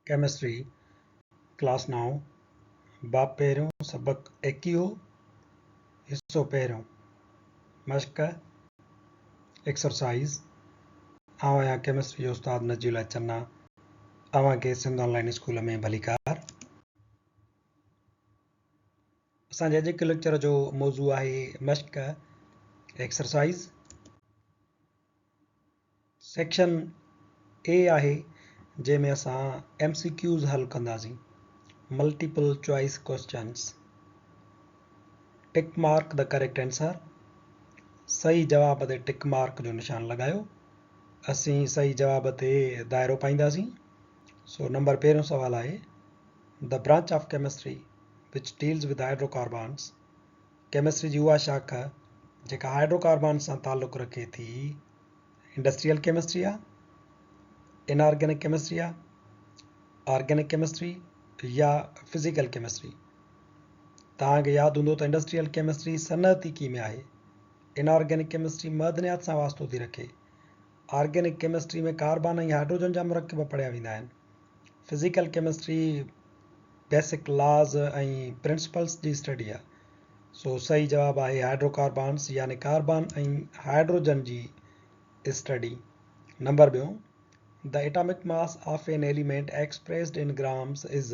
Chemistry class 9 बाब पहिरियों सबक 21 हिस्सो पहिरियों मश्क एक्सरसाइज़ आउं आहियां केमिस्ट्री जो उस्ताद नजील चन्ना अव्हांखे सिंध ऑनलाइन स्कूल में भलीकार। असांजे अॼु के लेक्चर जो मौज़ू आहे मश्क एक्सरसाइज़। सेक्शन ए आहे जंहिंमें असां MCQs हल कंदासीं, multiple choice questions. Tick mark the correct answer, सही जवाब ते टिक मार्क जो निशान लॻायो। असीं सही जवाब ते दायरो पाईंदासीं। सो नंबर पहिरियों सवाल आहे, the branch of chemistry which deals with hydrocarbons. Chemistry जी उहा शाखा जेका हाइड्रोकार्बन सां ताल्लुक़ रखे थी, इंडस्ट्रियल केमिस्ट्री आहे, इनऑर्गेनिक केमिस्ट्री आहे, ऑर्गेनिक केमिस्ट्री या फिज़िकल केमिस्ट्री। तव्हांखे यादि हूंदो त इंडस्ट्रियल केमिस्ट्री सनअती में आहे, इनऑर्गेनिक केमिस्ट्री मदनियात सां वास्तो थी रखे, ऑर्गेनिक केमिस्ट्री में कार्बन ऐं हाइड्रोजन जा मुरकब पढ़िया वेंदा आहिनि, फिज़िकल केमिस्ट्री बेसिक लॉज ऐं प्रिंसिपल्स जी स्टडी आहे। सो सही जवाब आहे हाइड्रोकार्बन्स यानी कार्बन ऐं हाइड्रोजन जी स्टडी। नंबर ॿियो, the atomic mass of an element expressed in grams is.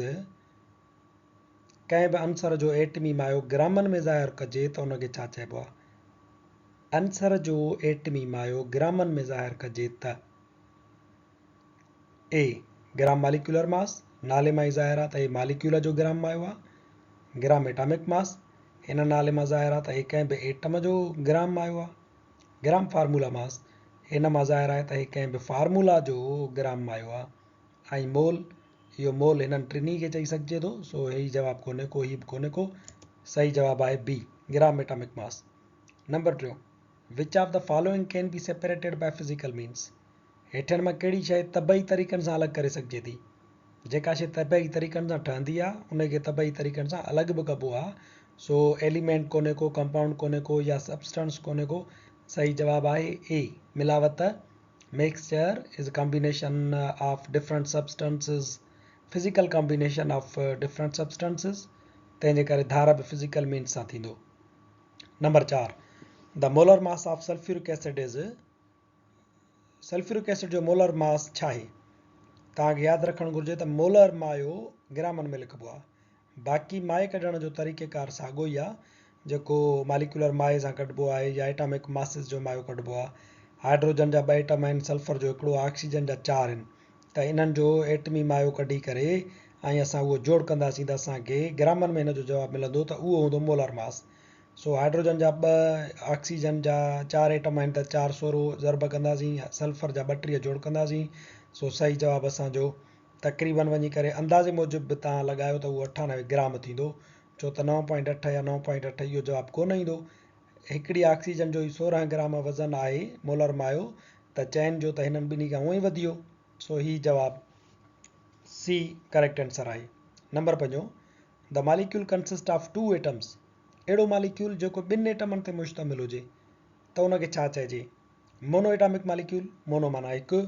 कंहिं बि अंसर जो एटमी मायो ग्रामनि में ज़ाहिर कजे त उनखे छा चइबो आहे? अंसर जो एटमी मायो ग्रामनि में ज़ाहिर कजे त ए ग्राम मालिक्यूलर मास, नाले मां ई ज़ाहिर आहे त हे मालिक्यूल जो ग्राम मायो आहे। ग्राम एटॉमिक मास, हिन नाले मां ज़ाहिर आहे त हे कंहिं बि एटम जो ग्राम मायो आहे। ग्राम फार्मूला मास, हिन मां ज़ाहिर आहे त हे कंहिं बि फार्मूला जो ग्राम मायो आहे। ऐं मोल, इहो मोल हिननि टिनी खे चई सघिजे थो। सो ही जवाबु कोन्हे को, ही बि कोन्हे को, सही जवाबु आहे B gram atomic mass. Number 3, which of the following can be separated by physical means. हेठनि मां कहिड़ी शइ तबई तरीक़नि सां अलॻि करे सघिजे थी? जेका शइ तबई तरीक़नि सां ठहंदी आहे उनखे तबई तरीक़नि सां अलॻि बि कबो आहे। सो एलिमेंट कोन्हे को, कंपाउंड कोन्हे को या सब्सटेंस कोन्हे को, सही जवाबु आहे ए मिलावत। Mixture is combination of different substances, physical combination of different substances, तंहिंजे करे धार बि फिजिकल मीन्स सां थींदो। Number 4, the molar mass of sulphuric acid is. Sulphuric acid जो मोलर मास छा आहे? तव्हांखे यादि रखणु घुरिजे त मोलर मायो ग्रामनि में लिखिबो आहे, बाक़ी माए कढण जो तरीक़ेकार साॻियो ई आहे जेको मालिक्यूलर माए सां कढिबो आहे या एटॉमिक मासिस जो मायो कढिबो आहे। हाइड्रोजन जा 2 एटम आहिनि, सल्फर जो हिकिड़ो, ऑक्सीजन जा 4 आहिनि, त इन्हनि जो एटमी मायो कढी करे ऐं असां उहो जोड़ कंदासीं त असांखे ग्रामनि में हिन जो जवाबु मिलंदो, त उहो हूंदो मोलर मास। सो हाइड्रोजन जा 2, ऑक्सीजन जा 4 एटम आहिनि त 400 ज़रब कंदासीं, सल्फर जा 32 जोड़ कंदासीं। सो सही जवाबु असांजो तक़रीबन वञी करे अंदाज़े मूजिबि बि तव्हां लॻायो त उहो 98 ग्राम थींदो, छो त 9.8 या 9.8 इहो जवाबु कोन ईंदो। हिकिड़ी ऑक्सीजन जो ई 16 ग्राम वज़न आहे मोलर मायो, त चइनि जो त हिननि ॿिन्ही खां उहो ई वधी वियो। सो ही जवाबु सी करेक्ट आंसर आहे। Number 5, the molecule consist of 2 atoms. अहिड़ो मालिक्यूल जेको 2 एटमनि ते मुश्तमिल हुजे त उनखे छा चइजे? मोनो एटॉमिक मालिक्यूल, मोनो माना हिकु,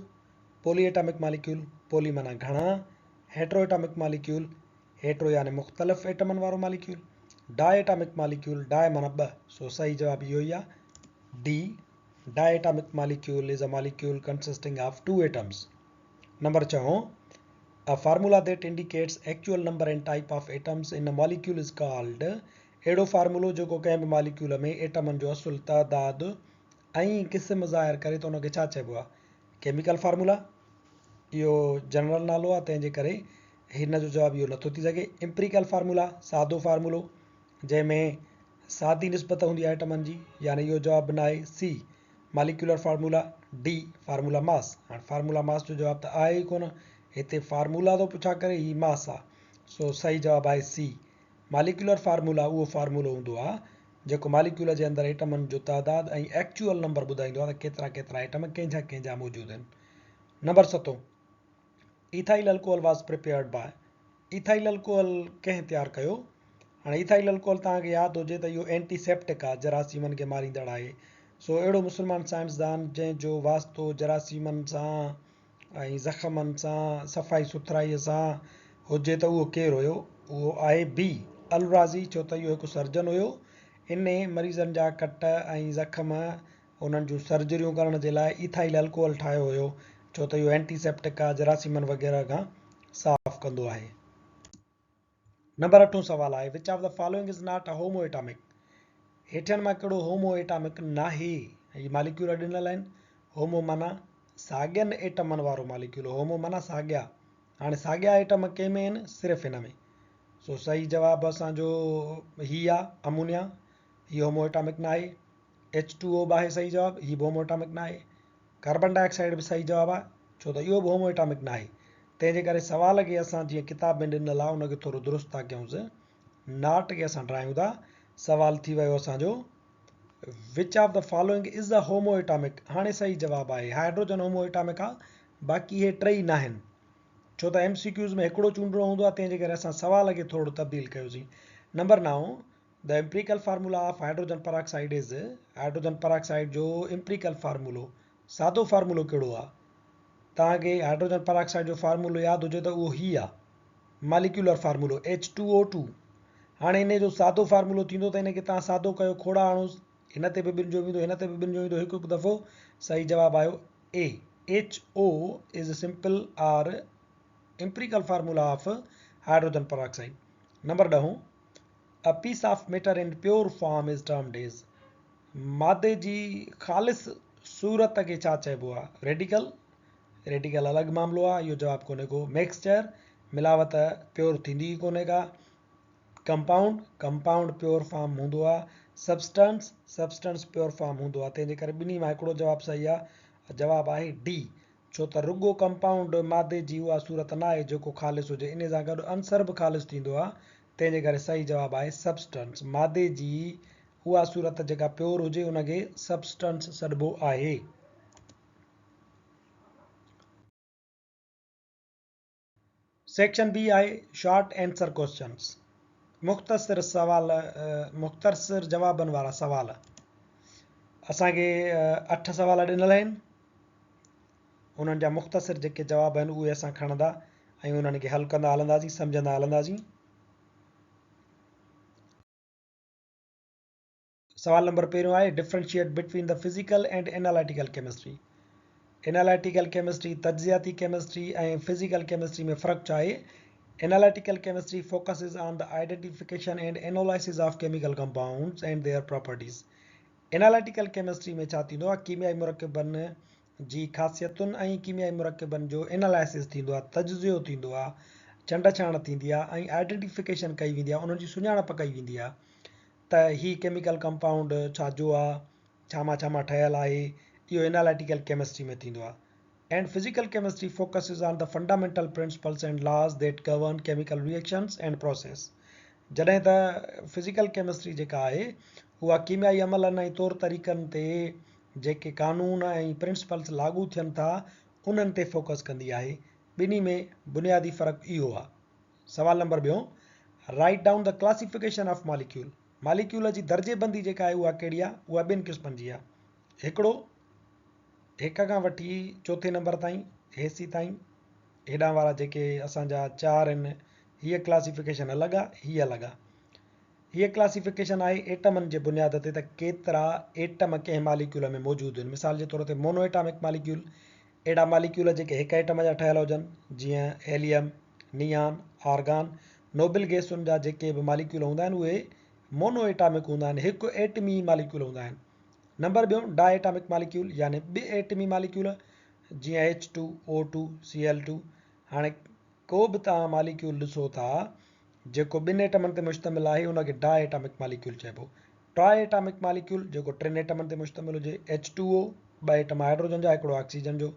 पोली एटॉमिक मालिक्यूल, पोली माना घणा, हेट्रो एटॉमिक मालिक्यूल, हेट्रो यानी मुख़्तलिफ़ एटमनि वारो molecule, diatomic molecule, di माना 2। सो सही जवाबु इहो ई आहे D diatomic molecule is a molecule consisting of 2 atoms. Number 6, a formula that indicates actual number and type of atoms in a molecule is called। अहिड़ो फार्मूलो जेको कंहिं बि मालिक्यूल में एटमनि जो असुल तादाद ऐं क़िस्म ज़ाहिर करे त उनखे छा चइबो आहे? केमिकल फार्मूला, इहो जनरल नालो आहे, तंहिंजे करे हिन जो जवाबु इहो नथो थी सघे। एम्पिरिकल फार्मूला, सादो फार्मूलो जंहिंमें सादी निस्बत हूंदी आहे एटमनि जी, यानी इहो जवाबु न आहे। C molecular formula, D formula mass. हाणे फार्मूला मास जो जवाबु त आहे ई कोन, हिते फार्मूला थो पुछा करे, ही मास आहे। सो सही जवाबु आहे सी मालिक्यूलर फार्मूला। उहो फार्मूलो हूंदो आहे जेको मालिक्यूल जे अंदरि एटमनि जो तादाद ऐं एक्चुअल नंबर ॿुधाईंदो आहे त केतिरा केतिरा एटम कंहिंजा मौजूदु आहिनि। Number 7, ethyl alcohol was prepared by. Ethyl alcohol कंहिं तयारु कयो? हाणे इथाइल अल्कोहल तव्हांखे यादि हुजे त इहो एंटीसेप्टिक आहे, जरासीमनि खे मारींदड़ आहे। सो अहिड़ो मुस्लमान साइंसदान जंहिंजो वास्तो जरासीमनि सां ऐं ज़ख़्मनि सां सफ़ाई सुथराईअ सां हुजे त उहो केरु हुयो? उहो आहे बी अल-राज़ी, छो त इहो हिकु सर्जन हुयो। इन मरीज़नि जा कट ऐं ज़ख़्म उन्हनि जूं सर्जरियूं करण जे लाइ इथाइल अल्कोहल ठाहियो हुयो, छो त इहो एंटीसेप्टिक आहे, जरासीमनि वग़ैरह खां साफ़ कंदो आहे। नंबर 8 सवाल आहे, which of the following is not a homoatomic? हेठियनि मां कहिड़ो होमोएटॉमिक नाहे? ही मालिक्यूल ॾिनल आहिनि। होमो माना साॻियनि एटमनि वारो मालिक्यूल, होमो माना साॻिया। हाणे साॻिया एटम कंहिं में आहिनि? सिर्फ़ु हिन में। सो सही जवाबु असांजो ही आहे अमोनिया, हीउ होमोएटॉमिक न आहे। H2O बि आहे सही जवाबु, हीउ बि होमोएटॉमिक न आहे। कार्बन डाइऑक्साइड बि सही जवाबु आहे, छो त इहो बि होमोएटॉमिक न आहे। तंहिंजे करे सवाल खे असां जीअं किताब में ॾिनल आहे उनखे थोरो दुरुस्त था कयूंसि, नॉट खे असां ठाहियूं था। सवाल थी वियो असांजो which of the following is a homoatomic. हाणे सही जवाबु आहे हाइड्रोजन होमोएटॉमिक आहे, बाक़ी इहे टई न आहिनि, छो त MCQs में हिकिड़ो चूंडणो हूंदो आहे, तंहिंजे करे असां सवाल खे थोरो तब्दील कयोसीं। Number 9, the empirical formula of hydrogen peroxide is, hydrogen peroxide जो एम्पिरिकल फार्मूलो, सादो फार्मूलो कहिड़ो आहे? तव्हांखे हाइड्रोजन पेरोक्साइड जो फार्मूलो यादि हुजे त उहो ही आहे, मालिक्यूलर फार्मूलो H2O2। हाणे इन जो सादो फार्मूलो थींदो त इनखे तव्हां सादो कयो, खोड़ा आणोसि, हिन ते बि ॿिनि जो ईंदो, हिन ते बि ॿिनि जो ईंदो, हिकु हिकु दफ़ो। सही जवाबु आयो ए। HO is simple are empirical formula of hydrogen peroxide. Number 10, a piece of matter in pure form is termed as. मादे जी ख़ालिस सूरत खे छा चइबो आहे? रेडिकल, रेडिकल अलॻि मामिलो आहे, इहो जवाबु कोन्हे को। मिक्सचर, मिलावट प्योर थींदी ई कोन्हे का। कंपाउंड, कंपाउंड प्योर फॉर्म हूंदो आहे। सब्सटेंस, सब्सटेंस प्योर फॉर्म हूंदो आहे। तंहिंजे करे ॿिन्ही मां हिकिड़ो जवाबु सही आहे, जवाबु आहे डी, छो त रुॻो कंपाउंड मादे जी उहा सूरत न आहे जेको ख़ालिस हुजे, इन सां गॾु अंसर बि ख़ालिस थींदो आहे। तंहिंजे करे सही जवाबु आहे सब्सटेंस। मादे जी उहा सूरत जेका प्योर हुजे उनखे सब्सटेंस सॾिबो आहे। सेक्शन बी आहे शॉर्ट आंसर क्वेश्चन्स, मुख़्तसिर सवाल, मुख़्तसिर जवाबनि वारा सवाल। असांखे 8 सवाल ॾिनल आहिनि, उन्हनि जा मुख़्तसिर जेके जवाब आहिनि उहे असां खणंदा ऐं उन्हनि खे हल कंदा हलंदासीं, सम्झंदा हलंदासीं। सवाल नंबर पहिरियों आहे, differentiate between the physical and analytical chemistry. Analytical chemistry, तज्ज़ियाती केमिस्ट्री ऐं फिजिकल केमिस्ट्री में फ़र्क़ु छा आहे? Analytical chemistry focuses on the identification and analysis of chemical compounds and their properties. Analytical chemistry में छा थींदो आहे? कीमियाई मुरकबनि जी ख़ासियतुनि ऐं कीमियाई मुरकबनि जो एनालिसिस थींदो आहे, तज्ज़ियो थींदो आहे, चंड छाण थींदी आहे ऐं आइडेंटिफिकेशन कई वेंदी आहे, उन्हनि जी सुञाणप कई वेंदी आहे त ही केमिकल कंपाउंड छाजो आहे, छा मां ठहियलु आहे, इहो एनालिटिकल केमिस्ट्री में थींदो आहे। And physical chemistry focuses on the fundamental principles and laws that govern chemical reactions and process. जॾहिं त फिजिकल केमिस्ट्री जेका आहे उहा कीमियाई अमलनि ऐं तौर तरीक़नि ते जेके कानून ऐं प्रिंसिपल्स लागू थियनि था उन्हनि ते फोकस कंदी आहे। ॿिन्ही में बुनियादी फ़र्क़ु इहो आहे। सवाल number 2, write down the classification of molecule. Molecule जी दर्जेबंदी जेका आहे उहा कहिड़ी आहे? उहा 2 क़िस्मनि जी आहे। हिकिड़ो, 1 खां वठी 4 नंबर ताईं, हेसी ताईं, हेॾां वारा जेके असांजा 4 आहिनि, हीअ क्लासिफिकेशन अलॻि आहे, हीअ अलॻि आहे। हीअ क्लासिफिकेशन आहे एटमनि जे बुनियाद ते, त केतिरा एटम कंहिं मॉलिक्यूल में मौजूदु आहिनि। मिसाल जे तौर ते मोनोएटॉमिक मॉलिक्यूल, अहिड़ा मॉलिक्यूल जेके हिकु एटम जा ठहियल हुजनि, जीअं हेलियम, नियान, आर्गान। नोबल गैसुनि जा जेके बि मॉलिक्यूल हूंदा आहिनि उहे मोनोएटॉमिक हूंदा आहिनि, हिकु एटमी मॉलिक्यूल हूंदा आहिनि। नंबर 2, डाएटॉमिक मॉलिक्यूल यानी ॿि एटमी मॉलिक्यूल, जीअं H2O2, Cl2। हाणे को बि तव्हां मॉलिक्यूल ॾिसो था जेको 2 एटमनि ते मुश्तमिल आहे उनखे डाएटॉमिक मॉलिक्यूल चइबो। ट्राएटॉमिक मॉलिक्यूल जेको 3 एटमनि ते मुश्तमिल हुजे, H2O, 2 एटम हाइड्रोजन जा, हिकिड़ो ऑक्सीजन जो।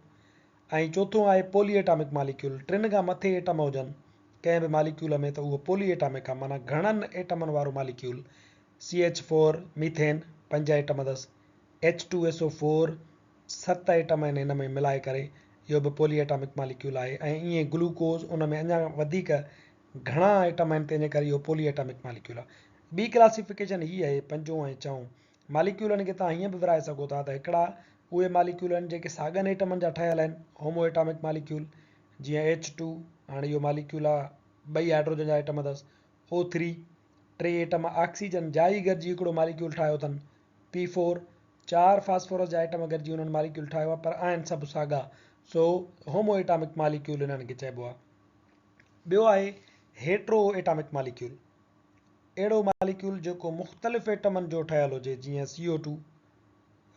ऐं चोथों आहे पॉलीएटॉमिक मॉलिक्यूल, 3 खां मथे एटम हुजनि कंहिं बि मॉलिक्यूल में त उहो पॉलीएटॉमिक आहे, माना घणनि एटमनि वारो मॉलिक्यूल। CH4 मीथेन, 5 एटम अथसि। H2SO4, 7 एटम आहिनि हिन में मिलाए करे, इहो बि पॉलीएटॉमिक मॉलिक्यूल आहे। ऐं ईअं ग्लूकोज़, उन में अञा वधीक घणा एटम आहिनि, तंहिंजे करे इहो पॉलीएटॉमिक मॉलिक्यूल आहे। ॿी क्लासिफिकेशन हीअ आहे, 5 ऐं 4 मॉलिक्यूलनि खे तव्हां हीअं बि विराए सघो था त हिकिड़ा उहे मालिक्यूल आहिनि जेके साॻियनि एटमनि जा ठहियल आहिनि, होमो एटॉमिक मालिक्यूल। जीअं H2, हाणे इहो मालिक्यूल आहे, 2 हाइड्रोजन जा एटम अथसि। O3, 3 एटम ऑक्सीजन जा ई गॾिजी हिकिड़ो मालिक्यूल ठाहियो अथनि। P4, 4 फास्फोरस जा एटम गॾिजी उन्हनि मालिक्यूल ठाहियो आहे, पर आहिनि सभु साॻा, सो होमो एटॉमिक मालिक्यूल इन्हनि खे चइबो आहे। ॿियो आहे हेट्रो एटॉमिक मालिक्यूल। अहिड़ो मालिक्यूल जेको मुख़्तलिफ़ एटमनि जो ठहियल हुजे, जीअं CO2,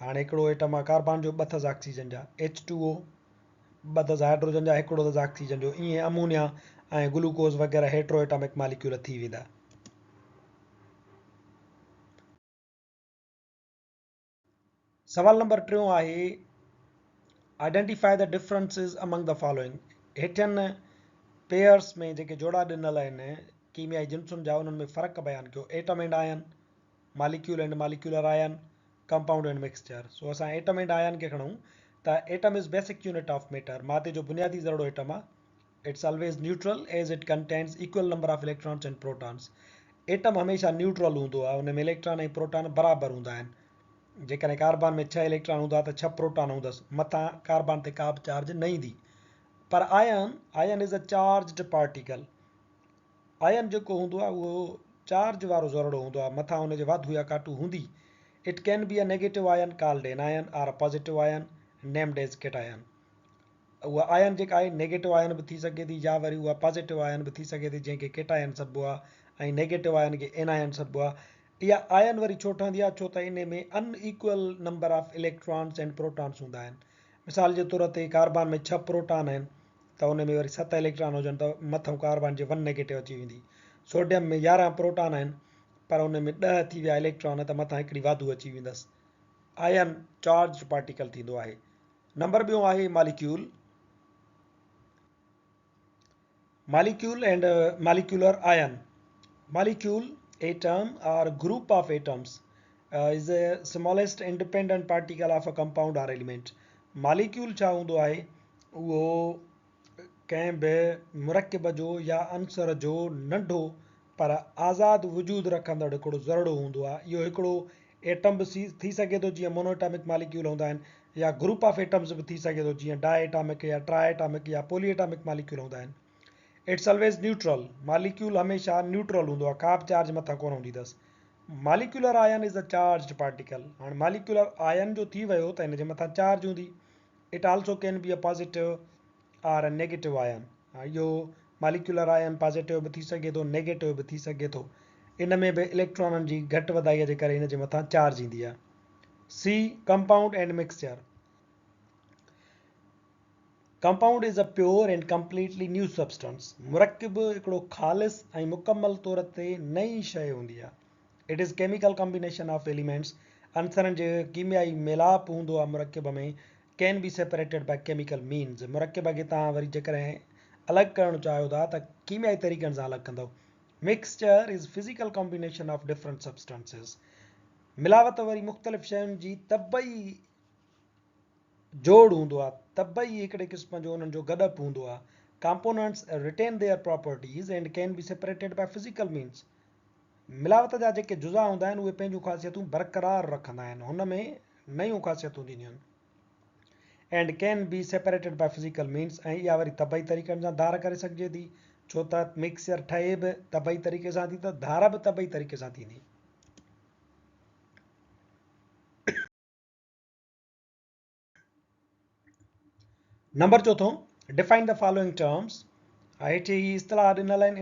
हाणे हिकिड़ो एटम आहे कार्बन जो, 2 अथसि ऑक्सीजन जा। H2O, 2 अथसि हाइड्रोजन जा, हिकिड़ो अथसि ऑक्सीजन जो। ईअं अमोनिया ऐं ग्लूकोज़ वग़ैरह हेट्रो एटॉमिक मालिक्यूल थी वेंदा। सवाल नंबर 3 आहे identify the differences among the following. हेठियनि पेयर्स में जेके जोड़ा ॾिनल आहिनि कीमियाई जिन्सुनि जा, उन्हनि में फ़र्क़ु बयानु कयो। Atom and ion, molecule and molecular ion, compound and mixture. So असां एटम एंड आयन खे खणूं त atom is basic unit of matter. मादे जो बुनियादी ज़रियो एटम आहे। It's always neutral as it contains equal number of electrons and protons. Atom हमेशह न्यूट्रल हूंदो आहे, उन में इलेक्ट्रॉन ऐं प्रोटॉन बराबरि हूंदा आहिनि। जेकॾहिं कार्बन में 6 इलेक्ट्रॉन हूंदा त 6 प्रोटॉन हूंदसि, मथां कार्बन ते का बि चार्ज न ईंदी। पर आयन इज़ अ चार्ज्ड पार्टिकल। आयन जेको हूंदो आहे उहो चार्ज वारो ज़रिड़ो हूंदो आहे, मथां हुनजे वाधू या काटू हूंदी। It can be a negative आयन called an ion are a positive आयन नेम्ड एज केटायन। उहा आयन जेका आहे नेगेटिव आयन बि थी सघे थी, या वरी उहा पॉजिटिव आयन बि थी सघे थी, जंहिंखे केटायन सॾिबो आहे, ऐं नेगेटिव आयन खे एनायन सॾिबो आहे। इहा आयन वरी छो ठहंदी आहे? छो त इन में unequal number of electrons and protons हूंदा आहिनि। मिसाल जे तौर ते कार्बन में 6 प्रोटॉन आहिनि, त उन में वरी 7 इलेक्ट्रॉन हुजनि त मथां कार्बन जे 1 नेगेटिव अची वेंदी। सोडियम में 11 प्रोटॉन आहिनि, पर उन में 10 थी विया इलेक्ट्रॉन, त मथां हिकिड़ी वाधू अची वेंदसि। आयन चार्ज पार्टिकल थींदो आहे। नंबर ॿियो आहे molecule. Molecule and molecular ion. Molecule, atom or group of atoms is the smallest independent particle of a compound or element. Molecule छा हूंदो आहे? उहो कंहिं बि मुरकिब जो या अंसर जो नंढो पर आज़ादु वजूद रखंदड़ हिकिड़ो ज़रिड़ो हूंदो आहे। इहो हिकिड़ो एटम बि थी सघे थो, जीअं मोनोएटॉमिक मालिक्यूल हूंदा आहिनि, या ग्रुप ऑफ एटम्स बि थी सघे थो, जीअं डायएटॉमिक या ट्राएटॉमिक या पॉलीएटॉमिक मालिक्यूल हूंदा आहिनि। It's always neutral. मालिक्यूल हमेशह न्यूट्रल हूंदो आहे, का बि चार्ज मथां कोन हूंदी अथसि। मालिक्यूलर आयन इज़ अ चार्ज पार्टिकल। हाणे मालिक्यूलर आयन जो थी वियो त हिन जे मथां चार्ज हूंदी। It also can be a positive are a negative आयन। इहो मालिक्यूलर आयन पॉजिटिव बि थी सघे थो, नेगेटिव बि थी सघे थो। इन में बि इलेक्ट्रॉननि जी घटि वधाईअ जे करे हिन जे मथां चार्ज ईंदी आहे। C, compound and mixture. Compound is a pure and completely new substance. मुरकिब हिकिड़ो ख़ालिस ऐं मुकमल तौर ते नई शइ हूंदी आहे। It is chemical combination of elements. अंसरनि जे कीमियाई मेलाप हूंदो आहे मुरकिब में। Can be separated by chemical means. मुरकिब खे तव्हां वरी जेकॾहिं अलॻि करणु चाहियो था त कीमियाई तरीक़नि सां अलॻि कंदव। Mixture is physical combination of different substances. मिलावट वरी मुख़्तलिफ़ शयुनि जी तबई जोड़ हूंदो आहे, तबई हिकिड़े क़िस्म जो उन्हनि जो गॾप हूंदो आहे। Components retain their properties and can be separated by physical means. मिलावट जा जेके जुज़ा हूंदा आहिनि उहे पंहिंजूं ख़ासियतूं बरक़रार रखंदा आहिनि, हुन में नयूं ख़ासियतूं थींदियूं आहिनि। And can be separated by physical means, ऐं इहा वरी तबई तरीक़नि सां धार करे सघिजे थी, छो त मिक्सचर ठहे बि तबई तरीक़े सां थी, त धार बि तबई तरीक़े सां थींदी। नंबर चौथों, डिफाइन द फॉलोइंग टर्म्स। हेठि ही इस्तिलाह ॾिनल आहिनि,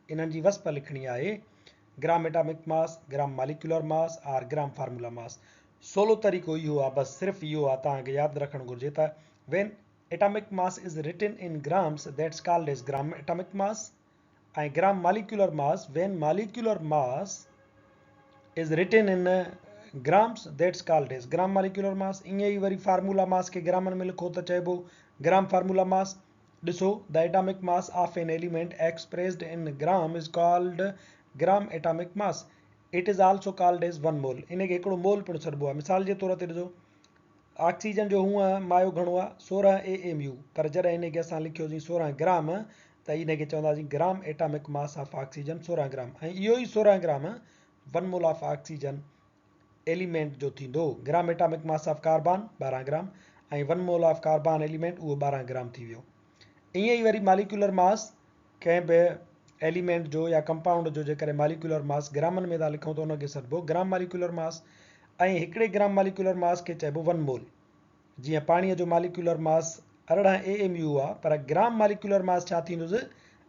इन्हनि जी वस्प लिखणी आहे। ग्राम एटॉमिक मास, ग्राम मालिक्यूलर मास और ग्राम फार्मूला मास। सोलो तरीक़ो इहो आहे, बस सिर्फ़ु इहो आहे, तव्हांखे यादि रखणु घुरिजे त when atomic mass is written in grams that's called as gram atomic mass, ऐं gram molecular mass when molecular mass is written in grams that's called as gram molecular mass. ईअं ई वरी फार्मूला मास खे ग्रामनि में लिखो त चइबो gram formula mass. ॾिसो, the atomic mass of an element expressed in gram is called gram atomic mass. It is also called as 1 mole. इन खे हिकिड़ो मोल पिणु सॾिबो आहे। मिसाल जे तौर ते ॾिसो, ऑक्सीजन जो हूअं मायो घणो आहे 16 AMU, पर जॾहिं इन खे असां लिखियोसीं 16 ग्राम, त इन खे चवंदासीं gram atomic mass of oxygen 16 gram. ऐं इहो ई 16 gram 1 mole of oxygen element जो थींदो gram atomic mass of carbon 12 gram ऐं 1 मोल ऑफ कार्बन एलिमेंट उहो 12 ग्राम थी वियो। ईअं ई वरी मॉलिक्यूलर मास कंहिं बि एलिमेंट जो या कंपाउंड जो जेकॾहिं मॉलिक्यूलर मास ग्रामनि में था लिखूं त उनखे सॾिबो ग्राम मॉलिक्यूलर मास ऐं हिकिड़े ग्राम मॉलिक्यूलर मास खे चइबो 1 मोल। जीअं पाणीअ जो मॉलिक्यूलर मास 18 AMU आहे पर ग्राम मॉलिक्यूलर मास छा थींदुसि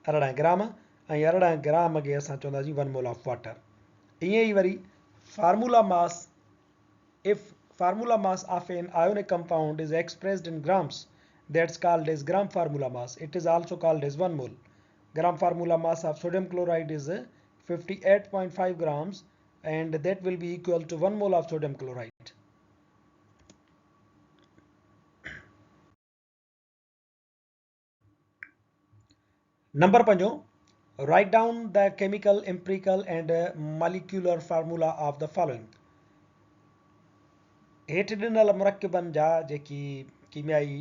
18 ग्राम ऐं 18 ग्राम खे असां चवंदासीं 1 मोल ऑफ वाटर। ईअं ई वरी formula mass if formula mass of an ionic compound is expressed in grams, that's called as gram formula mass. It is also called as 1 mole. Gram formula mass of sodium chloride is 58.5 grams and that will be equal to 1 mole of sodium chloride. Number 5, write down the chemical, empirical and molecular formula of the following. हेठि ॾिनल मुरकबनि जा जेकी कीमियाई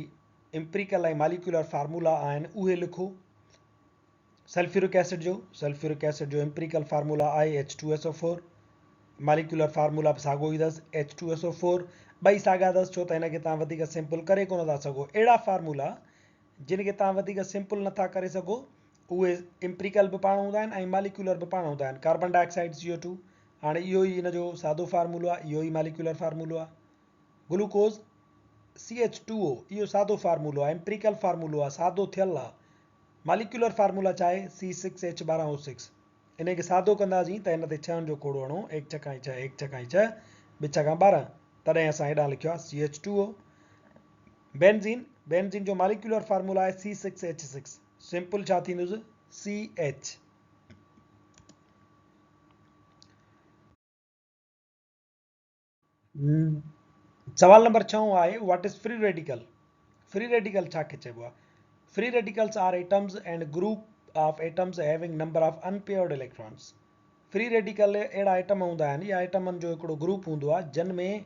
empirical ऐं molecular formula आहिनि उहे लिखो। Sulphuric acid जो empirical formula आहे H2SO4, मॉलिक्यूलर फार्मूला बि साॻियो ई अथसि H2SO4। ॿई साॻिया अथसि छो त हिनखे तव्हां वधीक सिंपल करे कोन था सघो। अहिड़ा फार्मूला जिन खे तव्हां वधीक सिंपल नथा करे सघो उहे एम्पिरिकल बि पाण हूंदा आहिनि ऐं मॉलिक्यूलर बि पाण हूंदा आहिनि। कार्बन डाइऑक्साइड CO2 हाणे इहो ई हिन जो सादो फार्मूलो आहे, इहो ई मॉलिक्यूलर फार्मूलो आहे। ग्लूकोज CH2O इहो सादो फार्मूलो आहे, एम्पिरिकल फार्मूलो आहे, सादो थियल आहे। मॉलिक्यूलर फार्मूला छा आहे C6H12O6। इन खे सादो कंदासीं त हिन ते 6 जो कोड़ो हणो 1 छकाई 6 1 छकाई 6 2 छका 12 तॾहिं असां हेॾां लिखियो आहे CH2O। बेंजीन जो मॉलिक्यूलर फार्मूला आहे C6H6। सिंपल छा थींदुसि CH। सवाल नंबर 6 आहे what is free radical. Free radical छा खे चइबो आहे? Free radicals are atoms and group of atoms having number of unpaired electrons. Free radical अहिड़ा एटम हूंदा आहिनि या एटमनि जो हिकिड़ो ग्रुप हूंदो आहे जिन में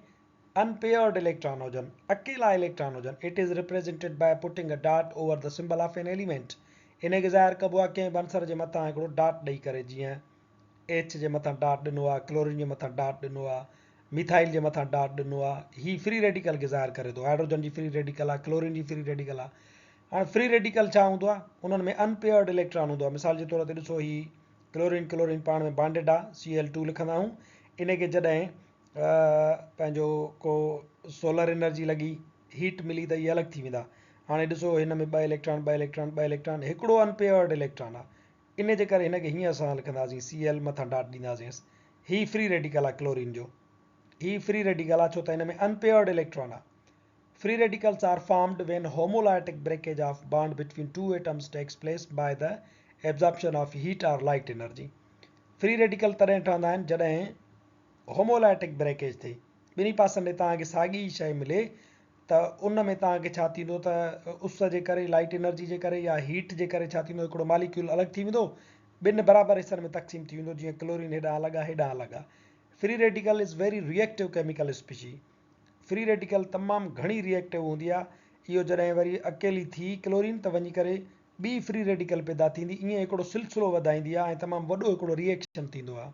अनपेयर्ड इलेक्ट्रॉन हुजनि, अकेला इलेक्ट्रॉन हुजनि। It is represented by putting a dot over the symbol of an element. इन खे ज़ाहिर कबो आहे कंहिं बंसर जे मथां हिकिड़ो डॉट ॾेई करे, जीअं H जे मथां डॉट ॾिनो आहे, क्लोरीन जे मथां डॉट ॾिनो आहे, मिथाइल जे मथां डॉट ॾिनो आहे। ही फ्री रेडिकल खे ज़ाहिर करे थो। हाइड्रोजन जी फ्री रेडिकल आहे, क्लोरीन जी फ्री रेडिकल आहे। हाणे फ्री रेडिकल छा हूंदो आहे? उन्हनि में अनपेयर्ड इलेक्ट्रॉन हूंदो आहे। मिसाल जे तौर ते ॾिसो ही क्लोरीन पाण में बॉन्डेड आहे, Cl2 लिखंदा आहियूं। इन खे जॾहिं पंहिंजो को सोलर एनर्जी लॻी, हीट मिली त इहे अलॻि थी वेंदा। हाणे ॾिसो हिन में ॿ इलेक्ट्रॉन हिकिड़ो अनपेयर्ड इलेक्ट्रॉन आहे। इन जे करे हिनखे हीअं असां लिखंदासीं Cl मथां डॉट ॾींदासीं। ही फ्री रेडिकल आहे क्लोरीन जो। ही फ्री रेडिकल आहे छो त हिन में अनपेयर्ड इलेक्ट्रॉन आहे। Free radicals are formed when homolytic breakage of bond between two atoms takes place by the absorption of heat or light energy. Free radical तॾहिं ठहंदा आहिनि जॾहिं होमोलाइटिक ब्रेकेज थिए, ॿिन्ही पासनि ॾे तव्हांखे साॻी शइ मिले त उन में तव्हांखे छा थींदो त उस जे करे, लाइट एनर्जी जे करे या हीट जे करे छा थींदो, हिकिड़ो मॉलिक्यूल अलॻि थी वेंदो, ॿिनि बराबरि हिसनि में तक़सीम थी वेंदो। जीअं क्लोरीन हेॾां अलॻि आहे, हेॾां अलॻि आहे। Free radical is very reactive chemical species. Free radical तमामु घणी रिएक्टिव हूंदी आहे। इहो जॾहिं वरी अकेली थी क्लोरीन त वञी करे ॿी फ्री रेडिकल पैदा थींदी, ईअं हिकिड़ो सिलसिलो वधाईंदी आहे ऐं तमामु वॾो हिकिड़ो रिएक्शन थींदो आहे।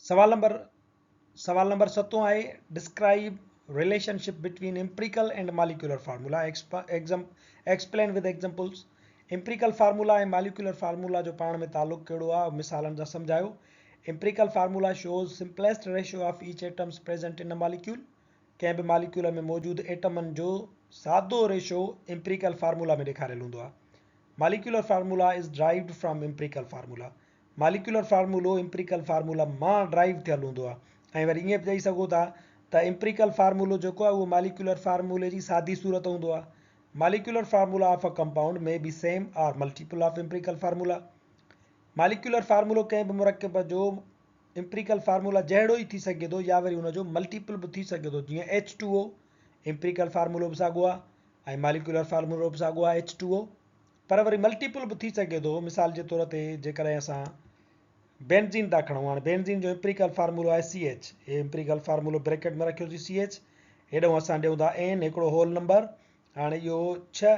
सवाल नंबर 7 आहे describe relationship between empirical and molecular formula, explain with examples. Empirical formula ऐं मॉलिक्यूलर फार्मूला जो पाण में तालुक़ कहिड़ो आहे, मिसालनि सां सम्झायो। Empirical formula shows simplest ratio of each atoms present in a molecule. कंहिं बि मॉलिक्यूल में मौजूदु एटमनि जो सादो रेशो एम्पिरिकल फार्मूला में ॾेखारियल हूंदो आहे। Molecular formula is derived from empirical formula. Molecular फार्मूलो एम्पिरिकल फार्मूला मां ड्राइव थियल हूंदो आहे। ऐं वरी ईअं बि चई सघो था त एम्पिरिकल फार्मूलो जेको आहे उहो मॉलिक्यूलर फार्मूले जी सादी सूरत हूंदो आहे। Molecular formula of a compound may be same or multiple of empirical formula. Molecular फार्मूलो कंहिं बि मुरकब जो एम्पिरिकल फार्मूला जहिड़ो ई थी सघे थो या वरी हुनजो मल्टीपल बि थी सघे थो। जीअं H2O एम्पिरिकल फार्मूलो बि साॻियो आहे ऐं मॉलिक्यूलर फार्मूलो बि साॻियो आहे H2O, पर वरी मल्टीपल बि थी सघे थो। मिसाल जे तौर ते जेकॾहिं असां बेंजीन था खणूं, हाणे बेंजीन जो एम्पिरिकल फार्मूलो आहे CH। हे एम्पिरिकल फार्मूलो ब्रैकेट में रखियोसीं CH, हेॾो असां ॾियूं था N हिकिड़ो होल नंबर। हाणे इहो 6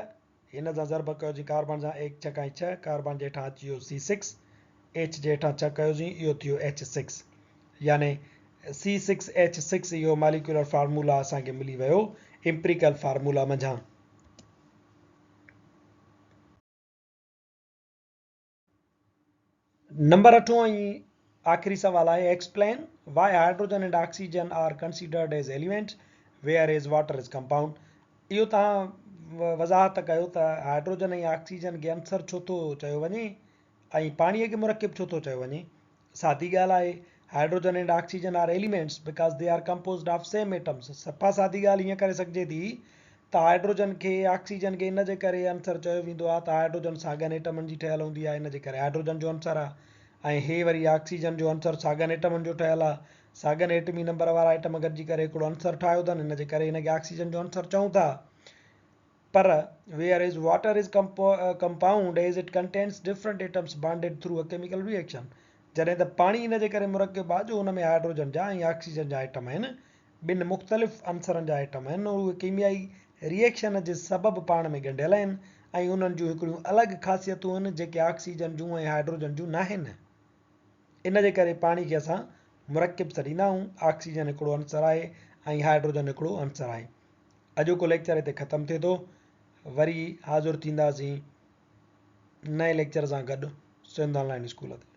हिन सां ज़रब कयोसीं कार्बन सां 1 6 6, कार्बन जे हेठां अची वियो C6 H जे हेठां 6 कयोसीं, इहो थियो H6, यानी C6H6 इहो मालिक्यूलर फार्मूला असांखे मिली वियो एम्पिरिकल फार्मूला मंझां। नंबर 8 ऐं आख़िरी सवाल आहे, explain why hydrogen and oxygen are considered as elements whereas water is compound. इहो तव्हां वज़ाहत कयो त हाइड्रोजन ऐं ऑक्सीजन खे अंसर छो थो चयो वञे ऐं पाणीअ खे मुरकिब छो थो चयो वञे। सादी ॻाल्हि आहे, hydrogen and oxygen are elements because they are composed of same atoms. सफ़ा सादी ॻाल्हि ईअं करे सघिजे थी त हाइड्रोजन खे ऑक्सीजन खे इन जे करे अंसर चयो वेंदो आहे त हाइड्रोजन साॻियनि एटमनि जी ठहियल हूंदी आहे, इन जे करे हाइड्रोजन जो अंसर आहे, ऐं हे वरी ऑक्सीजन जो अंसर साॻियनि एटमनि जो ठहियल आहे, साॻियनि एटमी नंबर वारा एटम गॾिजी करे हिकिड़ो अंसर ठाहियो अथनि, इन जे करे हिनखे ऑक्सीजन जो अंसर चऊं था। पर where is water is compound as it contains different atoms bonded through a chemical reaction. जॾहिं त पाणी इन जे करे मुरकिब आहे जो हुन में हाइड्रोजन जा ऐं ऑक्सीजन जा एटम आहिनि, ॿिनि मुख़्तलिफ़ अंसरनि जा एटम आहिनि, उहे कीमियाई रिएक्शन जे सबबु पाण में ॻंढियल आहिनि ऐं उन्हनि जूं हिकिड़ियूं अलॻि ख़ासियतूं आहिनि जेके ऑक्सीजन जूं ऐं हाइड्रोजन जूं न आहिनि। इन जे करे पाणी खे असां मुरकिब छॾींदा आहियूं, ऑक्सीजन हिकिड़ो अंसर आहे ऐं हाइड्रोजन हिकिड़ो अंसर आहे। अॼोको लेक्चर हिते ख़तमु थिए थो, वरी हाज़ुर थींदासीं नए लेक्चर सां गॾु सिंध ऑनलाइन स्कूल ते।